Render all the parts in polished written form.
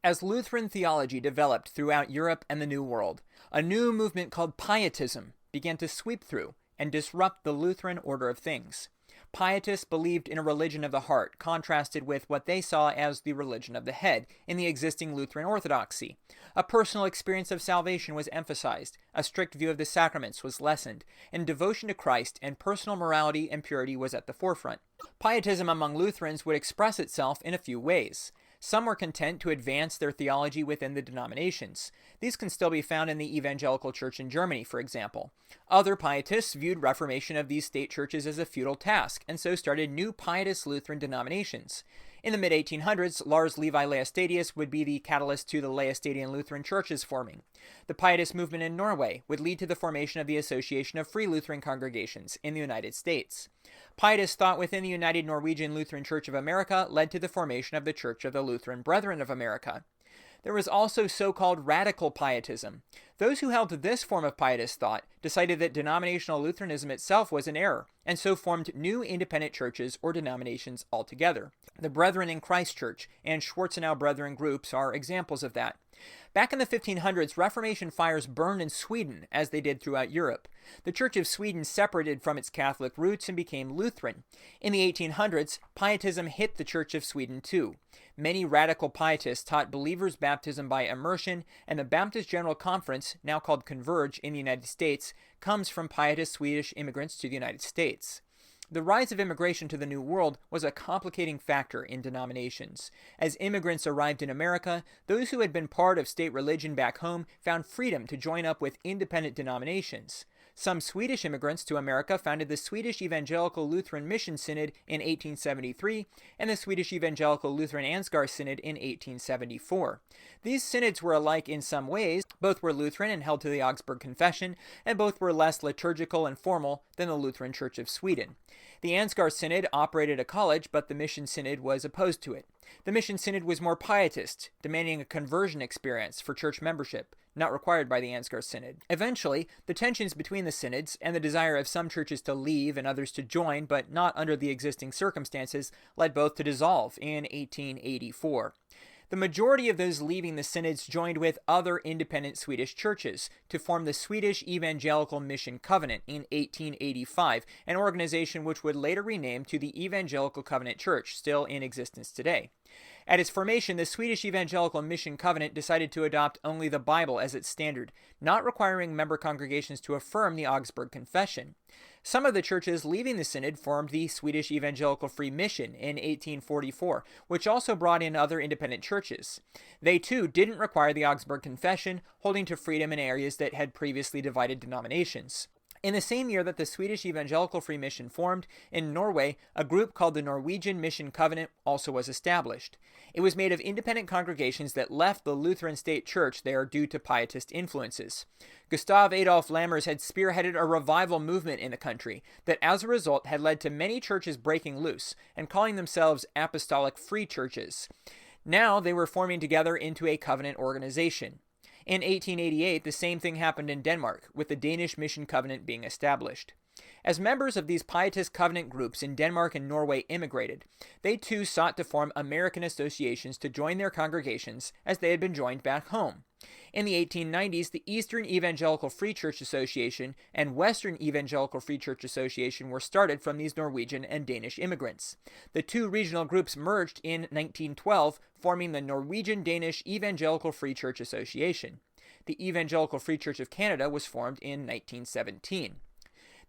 As Lutheran theology developed throughout Europe and the New World, a new movement called Pietism began to sweep through and disrupt the Lutheran order of things. Pietists believed in a religion of the heart, contrasted with what they saw as the religion of the head in the existing Lutheran orthodoxy. A personal experience of salvation was emphasized, a strict view of the sacraments was lessened, and devotion to Christ and personal morality and purity was at the forefront. Pietism among Lutherans would express itself in a few ways. Some were content to advance their theology within the denominations. These can still be found in the Evangelical Church in Germany, for example. Other Pietists viewed reformation of these state churches as a futile task, and so started new Pietist Lutheran denominations. In the mid-1800s, Lars Levi Laestadius would be the catalyst to the Laestadian Lutheran churches forming. The Pietist movement in Norway would lead to the formation of the Association of Free Lutheran Congregations in the United States. Pietist thought within the United Norwegian Lutheran Church of America led to the formation of the Church of the Lutheran Brethren of America. There was also so-called radical pietism. Those who held to this form of pietist thought decided that denominational Lutheranism itself was an error, and so formed new independent churches or denominations altogether. The Brethren in Christ Church and Schwarzenau Brethren groups are examples of that. Back in the 1500s, Reformation fires burned in Sweden, as they did throughout Europe. The Church of Sweden separated from its Catholic roots and became Lutheran. In the 1800s, Pietism hit the Church of Sweden too. Many radical Pietists taught believers baptism by immersion, and the Baptist General Conference, now called Converge in the United States, comes from Pietist Swedish immigrants to the United States. The rise of immigration to the New World was a complicating factor in denominations. As immigrants arrived in America, those who had been part of state religion back home found freedom to join up with independent denominations. Some Swedish immigrants to America founded the Swedish Evangelical Lutheran Mission Synod in 1873 and the Swedish Evangelical Lutheran Ansgar Synod in 1874. These synods were alike in some ways. Both were Lutheran and held to the Augsburg Confession, and both were less liturgical and formal than the Lutheran Church of Sweden. The Ansgar Synod operated a college, but the Mission Synod was opposed to it. The Mission Synod was more pietist, demanding a conversion experience for church membership, not required by the Ansgar Synod. Eventually, the tensions between the synods and the desire of some churches to leave and others to join, but not under the existing circumstances, led both to dissolve in 1884. The majority of those leaving the synods joined with other independent Swedish churches to form the Swedish Evangelical Mission Covenant in 1885, an organization which would later rename to the Evangelical Covenant Church, still in existence today. At its formation, the Swedish Evangelical Mission Covenant decided to adopt only the Bible as its standard, not requiring member congregations to affirm the Augsburg Confession. Some of the churches leaving the synod formed the Swedish Evangelical Free Mission in 1844, which also brought in other independent churches. They too didn't require the Augsburg Confession, holding to freedom in areas that had previously divided denominations. In the same year that the Swedish Evangelical Free Mission formed, in Norway, a group called the Norwegian Mission Covenant also was established. It was made of independent congregations that left the Lutheran state church there due to pietist influences. Gustav Adolf Lammers had spearheaded a revival movement in the country that as a result had led to many churches breaking loose and calling themselves apostolic free churches. Now they were forming together into a covenant organization. In 1888, the same thing happened in Denmark, with the Danish Mission Covenant being established. As members of these pietist covenant groups in Denmark and Norway immigrated, they too sought to form American associations to join their congregations as they had been joined back home. In the 1890s, the Eastern Evangelical Free Church Association and Western Evangelical Free Church Association were started from these Norwegian and Danish immigrants. The two regional groups merged in 1912, forming the Norwegian-Danish Evangelical Free Church Association. The Evangelical Free Church of Canada was formed in 1917.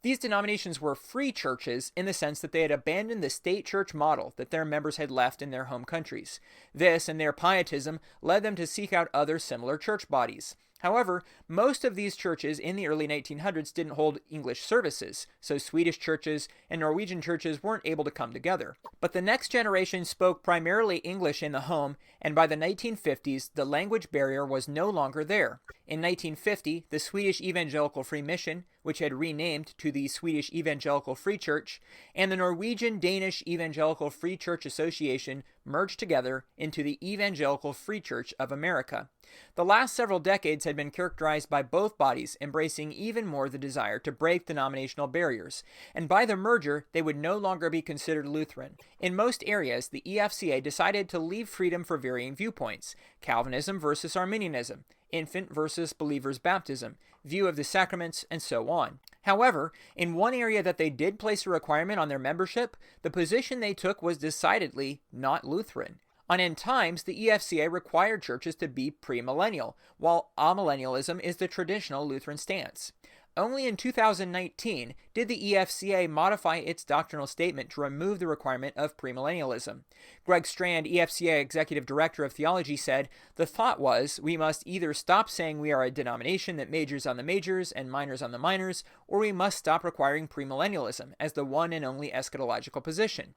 These denominations were free churches in the sense that they had abandoned the state church model that their members had left in their home countries. This and their pietism led them to seek out other similar church bodies. However, most of these churches in the early 1900s didn't hold English services, so Swedish churches and Norwegian churches weren't able to come together. But the next generation spoke primarily English in the home, and by the 1950s, the language barrier was no longer there. In 1950, the Swedish Evangelical Free Mission, which had renamed to the Swedish Evangelical Free Church, and the Norwegian-Danish Evangelical Free Church Association merged together into the Evangelical Free Church of America. The last several decades had been characterized by both bodies embracing even more the desire to break denominational barriers, and by the merger, they would no longer be considered Lutheran. In most areas, the EFCA decided to leave freedom for varying viewpoints: Calvinism versus Arminianism, infant versus believer's baptism, view of the sacraments, and so on. However, in one area that they did place a requirement on their membership, the position they took was decidedly not Lutheran. On end times, the EFCA required churches to be premillennial, while amillennialism is the traditional Lutheran stance. Only in 2019 did the EFCA modify its doctrinal statement to remove the requirement of premillennialism. Greg Strand, EFCA Executive Director of Theology, said, "The thought was we must either stop saying we are a denomination that majors on the majors and minors on the minors, or we must stop requiring premillennialism as the one and only eschatological position."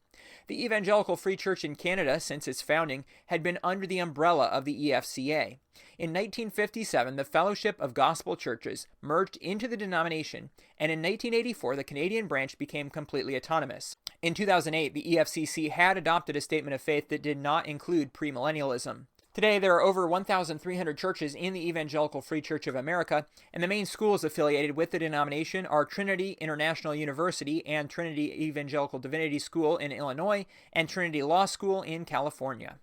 The Evangelical Free Church in Canada, since its founding, had been under the umbrella of the EFCA. In 1957, the Fellowship of Gospel Churches merged into the denomination, and in 1984, the Canadian branch became completely autonomous. In 2008, the EFCC had adopted a statement of faith that did not include premillennialism. Today, there are over 1,300 churches in the Evangelical Free Church of America, and the main schools affiliated with the denomination are Trinity International University and Trinity Evangelical Divinity School in Illinois and Trinity Law School in California.